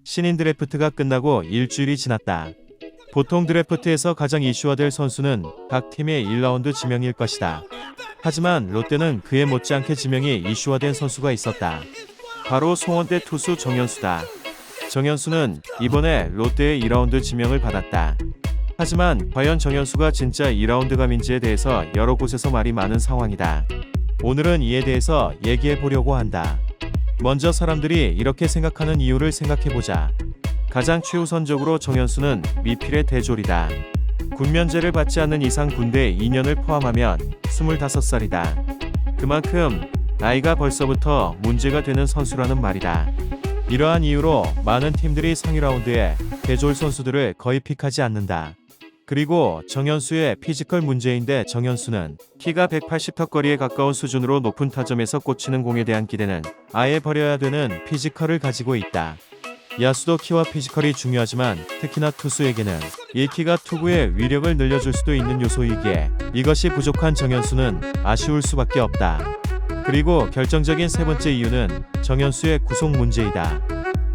신인 드래프트가 끝나고 일주일이 지났다. 보통 드래프트에서 가장 이슈화될 선수는 각 팀의 1라운드 지명일 것이다. 하지만 롯데는 그에 못지않게 지명이 이슈화된 선수가 있었다. 바로 송원대 투수 정현수다. 정현수는 이번에 롯데의 2라운드 지명을 받았다. 하지만 과연 정현수가 진짜 2라운드 감인지에 대해서 여러 곳에서 말이 많은 상황이다. 오늘은 이에 대해서 얘기해 보려고 한다. 먼저 사람들이 이렇게 생각하는 이유를 생각해보자. 가장 최우선적으로 정현수는 미필의 대졸이다. 군면제를 받지 않는 이상 군대 2년을 포함하면 25살이다. 그만큼 나이가 벌써부터 문제가 되는 선수라는 말이다. 이러한 이유로 많은 팀들이 상위 라운드에 대졸 선수들을 거의 픽하지 않는다. 그리고 정현수의 피지컬 문제인데 정현수는 키가 180턱거리에 가까운 수준으로 높은 타점에서 꽂히는 공에 대한 기대는 아예 버려야 되는 피지컬을 가지고 있다. 야수도 키와 피지컬이 중요하지만 특히나 투수에게는 이 키가 투구의 위력을 늘려줄 수도 있는 요소이기에 이것이 부족한 정현수는 아쉬울 수밖에 없다. 그리고 결정적인 세 번째 이유는 정현수의 구속 문제이다.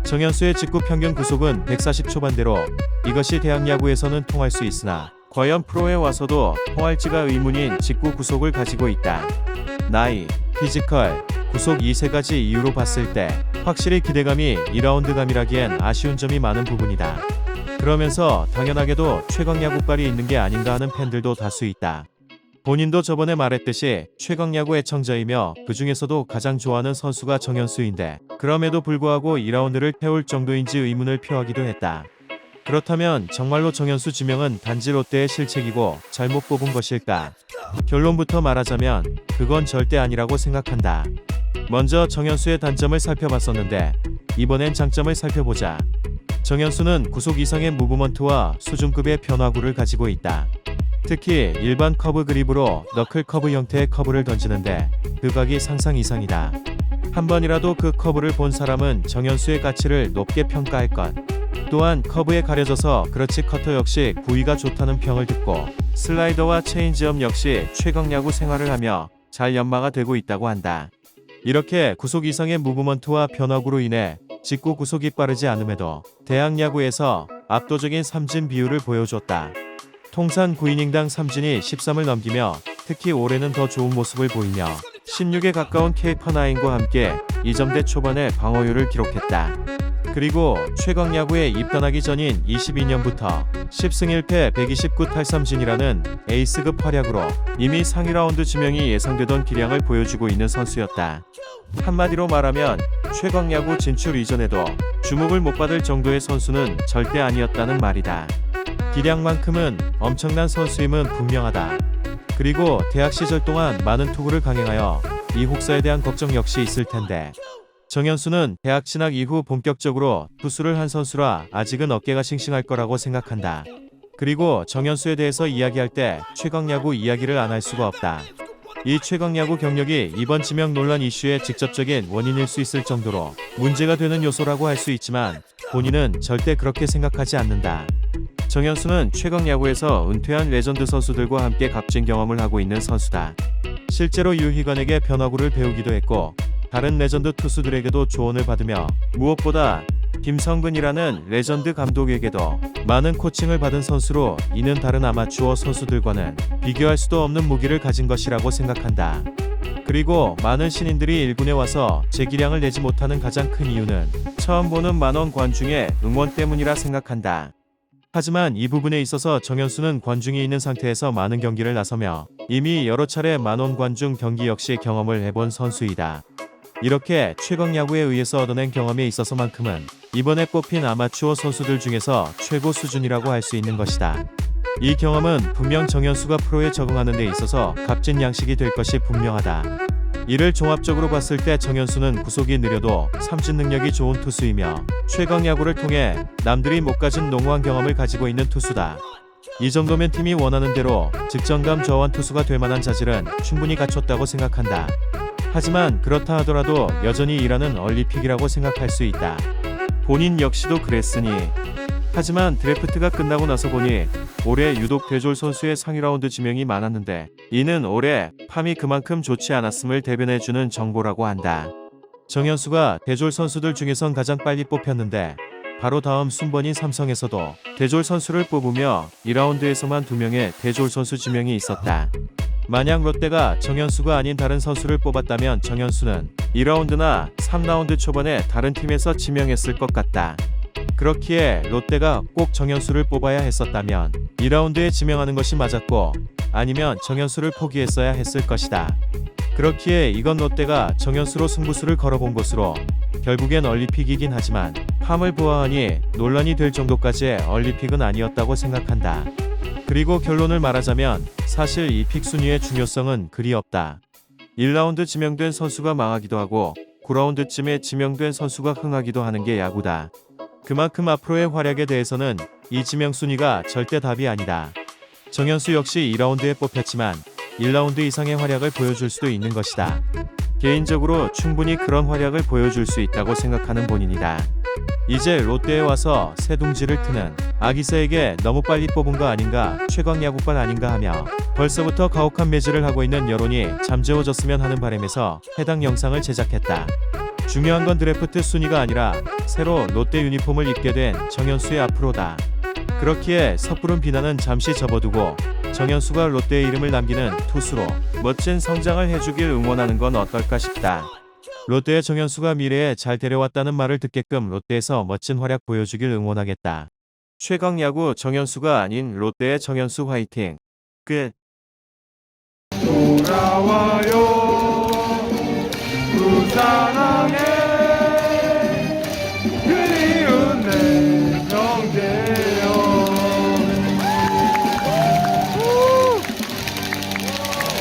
정현수의 직구 평균 구속은 140 초반대로 이것이 대학 야구에서는 통할 수 있으나 과연 프로에 와서도 통할지가 의문인 직구 구속을 가지고 있다. 나이, 피지컬, 구속 이 세 가지 이유로 봤을 때 확실히 기대감이 2라운드 감이라기엔 아쉬운 점이 많은 부분이다. 그러면서 당연하게도 최강 야구빨이 있는 게 아닌가 하는 팬들도 다수 있다. 본인도 저번에 말했듯이 최강 야구 애청자이며 그 중에서도 가장 좋아하는 선수가 정현수인데 그럼에도 불구하고 2라운드를 태울 정도인지 의문을 표하기도 했다. 그렇다면 정말로 정현수 지명은 단지 롯데의 실책이고 잘못 뽑은 것일까? 결론부터 말하자면 그건 절대 아니라고 생각한다. 먼저 정현수의 단점을 살펴봤었는데 이번엔 장점을 살펴보자. 정현수는 구속 이상의 무브먼트와 수준급의 변화구를 가지고 있다. 특히 일반 커브 그립으로 너클 커브 형태의 커브를 던지는데 그 각이 상상 이상이다. 한 번이라도 그 커브를 본 사람은 정현수의 가치를 높게 평가할 것. 또한 커브에 가려져서 그렇지 커터 역시 구위가 좋다는 평을 듣고 슬라이더와 체인지업 역시 최강 야구 생활을 하며 잘 연마가 되고 있다고 한다. 이렇게 구속 이상의 무브먼트와 변화구로 인해 직구 구속이 빠르지 않음에도 대학 야구에서 압도적인 삼진 비율을 보여줬다. 통산 9이닝당 삼진이 13을 넘기며 특히 올해는 더 좋은 모습을 보이며 16에 가까운 K-9과 함께 2점대 초반의 방어율을 기록했다. 그리고 최강 야구에 입단하기 전인 22년부터 10승 1패 129 탈삼진이라는 에이스급 활약으로 이미 상위 라운드 지명이 예상되던 기량을 보여주고 있는 선수였다. 한마디로 말하면 최강 야구 진출 이전에도 주목을 못 받을 정도의 선수는 절대 아니었다는 말이다. 기량만큼은 엄청난 선수임은 분명하다. 그리고 대학 시절 동안 많은 투구를 강행하여 이 혹사에 대한 걱정 역시 있을 텐데 정현수는 대학 진학 이후 본격적으로 투수를 한 선수라 아직은 어깨가 싱싱할 거라고 생각한다. 그리고 정현수에 대해서 이야기할 때 최강야구 이야기를 안 할 수가 없다. 이 최강야구 경력이 이번 지명 논란 이슈의 직접적인 원인일 수 있을 정도로 문제가 되는 요소라고 할 수 있지만 본인은 절대 그렇게 생각하지 않는다. 정현수는 최강야구에서 은퇴한 레전드 선수들과 함께 값진 경험을 하고 있는 선수다. 실제로 유희관에게 변화구를 배우기도 했고 다른 레전드 투수들에게도 조언을 받으며 무엇보다 김성근이라는 레전드 감독에게도 많은 코칭을 받은 선수로 이는 다른 아마추어 선수들과는 비교할 수도 없는 무기를 가진 것이라고 생각한다. 그리고 많은 신인들이 1군에 와서 제 기량을 내지 못하는 가장 큰 이유는 처음 보는 만원 관중의 응원 때문이라 생각한다. 하지만 이 부분에 있어서 정현수는 관중이 있는 상태에서 많은 경기를 나서며 이미 여러 차례 만원 관중 경기 역시 경험을 해본 선수이다. 이렇게 최강 야구에 의해서 얻어낸 경험에 있어서만큼은 이번에 뽑힌 아마추어 선수들 중에서 최고 수준이라고 할 수 있는 것이다. 이 경험은 분명 정현수가 프로에 적응하는 데 있어서 값진 양식이 될 것이 분명하다. 이를 종합적으로 봤을 때 정현수는 구속이 느려도 삼진 능력이 좋은 투수이며 최강 야구를 통해 남들이 못 가진 농후한 경험을 가지고 있는 투수다. 이 정도면 팀이 원하는 대로 직전감 저하한 투수가 될 만한 자질은 충분히 갖췄다고 생각한다. 하지만 그렇다 하더라도 여전히 일하는 얼리픽이라고 생각할 수 있다. 본인 역시도 그랬으니. 하지만 드래프트가 끝나고 나서 보니 올해 유독 대졸 선수의 상위 라운드 지명이 많았는데 이는 올해 팜이 그만큼 좋지 않았음을 대변해주는 정보라고 한다. 정현수가 대졸 선수들 중에선 가장 빨리 뽑혔는데 바로 다음 순번인 삼성에서도 대졸 선수를 뽑으며 2라운드에서만 2명의 대졸 선수 지명이 있었다. 만약 롯데가 정현수가 아닌 다른 선수를 뽑았다면 정현수는 2라운드나 3라운드 초반에 다른 팀에서 지명했을 것 같다. 그렇기에 롯데가 꼭 정현수를 뽑아야 했었다면 2라운드에 지명하는 것이 맞았고, 아니면 정현수를 포기했어야 했을 것이다. 그렇기에 이건 롯데가 정현수로 승부수를 걸어본 것으로 결국엔 얼리픽이긴 하지만 팜을 보아하니 논란이 될 정도까지의 얼리픽은 아니었다고 생각한다. 그리고 결론을 말하자면 사실 이 픽 순위의 중요성은 그리 없다. 1라운드 지명된 선수가 망하기도 하고 9라운드쯤에 지명된 선수가 흥하기도 하는 게 야구다. 그만큼 앞으로의 활약에 대해서는 이 지명 순위가 절대 답이 아니다. 정현수 역시 2라운드에 뽑혔지만 1라운드 이상의 활약을 보여줄 수도 있는 것이다. 개인적으로 충분히 그런 활약을 보여줄 수 있다고 생각하는 본인이다. 이제 롯데에 와서 새둥지를 트는 아기새에게 너무 빨리 뽑은 거 아닌가, 최강 야구발 아닌가 하며 벌써부터 가혹한 매질을 하고 있는 여론이 잠재워졌으면 하는 바람에서 해당 영상을 제작했다. 중요한 건 드래프트 순위가 아니라 새로 롯데 유니폼을 입게 된 정현수의 앞으로다. 그렇기에 섣부른 비난은 잠시 접어두고 정현수가 롯데의 이름을 남기는 투수로 멋진 성장을 해주길 응원하는 건 어떨까 싶다. 롯데의 정현수가 미래에 잘 데려왔다는 말을 듣게끔 롯데에서 멋진 활약 보여주길 응원하겠다. 최강 야구 정현수가 아닌 롯데의 정현수 화이팅. 끝. 돌아와